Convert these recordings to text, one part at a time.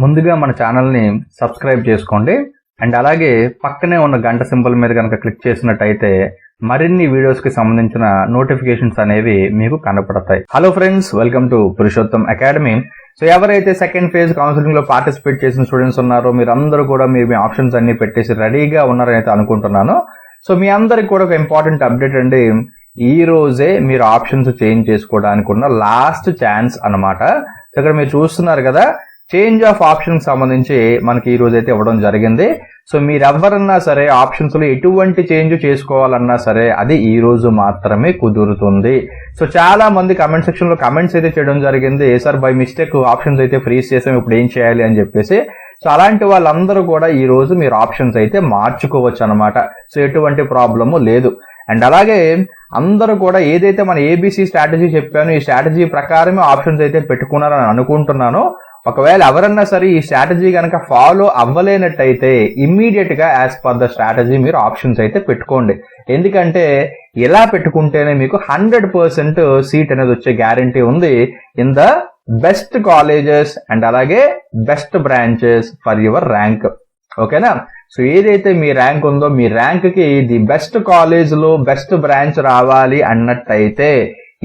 ముందుగా మన ఛానల్ని సబ్స్క్రైబ్ చేసుకోండి అండ్ అలాగే పక్కనే ఉన్న గంట సింబల్ మీద కనుక క్లిక్ చేసినట్టయితే మరిన్ని వీడియోస్కి సంబంధించిన నోటిఫికేషన్స్ అనేవి మీకు కనపడతాయి. Hello friends, welcome to Purushottam academy. So ఎవరైతే సెకండ్ ఫేజ్ కౌన్సిలింగ్ లో పార్టిసిపేట్ చేసిన స్టూడెంట్స్ ఉన్నారో మీరందరూ కూడా మీ ఆప్షన్స్ అన్ని పెట్టేసి రెడీగా ఉన్నారని అయితే అనుకుంటున్నాను. సో మీ అందరికి కూడా ఒక ఇంపార్టెంట్ అప్డేట్ అండి, ఈ రోజే మీరు ఆప్షన్స్ చేంజ్ చేసుకోవడానికి ఉన్న లాస్ట్ ఛాన్స్ అన్నమాట. సో ఇక్కడ మీరు చూస్తున్నారు కదా, చేంజ్ ఆఫ్ ఆప్షన్ సంబంధించి మనకి ఈ రోజు అయితే ఇవ్వడం జరిగింది. సో మీరు ఎవరన్నా సరే ఆప్షన్స్ లో ఎటువంటి చేంజ్ చేసుకోవాలన్నా సరే అది ఈ రోజు మాత్రమే కుదురుతుంది. సో చాలా మంది కమెంట్ సెక్షన్ లో కమెంట్స్ అయితే చేయడం జరిగింది, సార్ బై మిస్టేక్ ఆప్షన్స్ అయితే ఫ్రీజ్ చేసాం, ఇప్పుడు ఏం చేయాలి అని చెప్పేసి. సో అలాంటి వాళ్ళందరూ కూడా ఈ రోజు మీరు ఆప్షన్స్ అయితే మార్చుకోవచ్చు అనమాట. సో ఎటువంటి ప్రాబ్లము లేదు. అండ్ అలాగే అందరూ కూడా ఏదైతే మన ఏబిసి స్ట్రాటజీ చెప్పాను, ఈ స్ట్రాటజీ ప్రకారమే ఆప్షన్స్ అయితే పెట్టుకున్నారని అనుకుంటున్నాను. ఒకవేళ ఎవరన్నా సరే ఈ స్ట్రాటజీ కనుక ఫాలో అవ్వలేనట్టయితే ఇమ్మీడియట్ గా యాజ్ పర్ ద స్ట్రాటజీ మీరు ఆప్షన్స్ అయితే పెట్టుకోండి. ఎందుకంటే ఇలా పెట్టుకుంటేనే మీకు 100% సీట్ అనేది వచ్చే గ్యారంటీ ఉంది in the best colleges and అలాగే best branches for your rank. ఓకేనా? సో ఏదైతే మీ ర్యాంక్ ఉందో మీ ర్యాంక్ కి ది బెస్ట్ కాలేజ్ లో బెస్ట్ బ్రాంచ్ రావాలి అన్నట్టయితే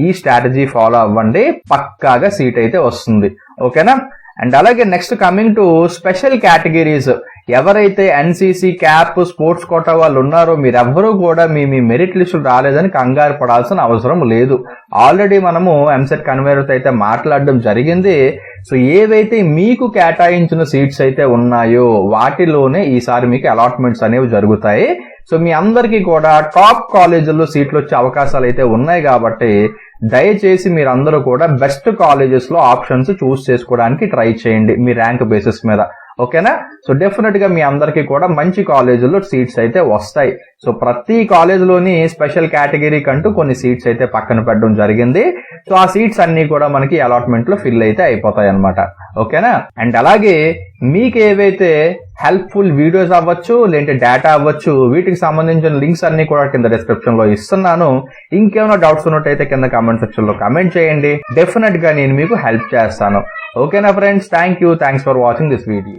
ఈ స్ట్రాటజీ ఫాలో అవ్వండి, పక్కాగా సీట్ అయితే వస్తుంది. ఓకేనా? అండ్ అలాగే next coming to special categories, ఎవరైతే ఎన్సీసీ క్యాప్ స్పోర్ట్స్ కోటా వాళ్ళు ఉన్నారో మీరెవ్వరూ కూడా మీ మెరిట్ లిస్టులు రాలేదని కంగారు పడాల్సిన అవసరం లేదు. ఆల్రెడీ మనము ఎంసెట్ కన్వీనర్తో అయితే మాట్లాడడం జరిగింది. సో ఏవైతే మీకు కేటాయించిన సీట్స్ అయితే ఉన్నాయో వాటిలోనే ఈసారి మీకు అలాట్మెంట్స్ అనేవి జరుగుతాయి. సో మీ అందరికీ కూడా టాప్ కాలేజీల్లో సీట్లు వచ్చే అవకాశాలు అయితే ఉన్నాయి కాబట్టి దయచేసి మీరందరూ కూడా బెస్ట్ కాలేజెస్ లో ఆప్షన్స్ చూస్ చేసుకోవడానికి ట్రై చేయండి మీ ర్యాంక్ బేసిస్ మీద. ఓకేనా? సో డెఫినెట్ గా మీ అందరికీ కూడా మంచి కాలేజీల్లో సీట్స్ అయితే వస్తాయి. సో ప్రతి కాలేజీలోని స్పెషల్ కేటగిరీ కంటూ కొన్ని సీట్స్ అయితే పక్కన పెట్టడం జరిగింది. సో ఆ సీట్స్ అన్ని కూడా మనకి అలాట్మెంట్ లో ఫిల్ అయితే అయిపోతాయి అనమాట. ఓకేనా? అండ్ అలాగే మీకు ఏవైతే హెల్ప్ఫుల్ వీడియోస్ అవ్వచ్చు లేదంటే డేటా అవ్వచ్చు, వీటికి సంబంధించిన లింక్స్ అన్ని కూడా కింద డిస్క్రిప్షన్ లో ఇస్తున్నాను. ఇంకేమైనా డౌట్స్ ఉన్నట్టయితే కింద కామెంట్ సెక్షన్ లో కామెంట్ చేయండి, డెఫినెట్ గా నేను మీకు హెల్ప్ చేస్తాను. ఓకేనా friends, thanks for watching this video.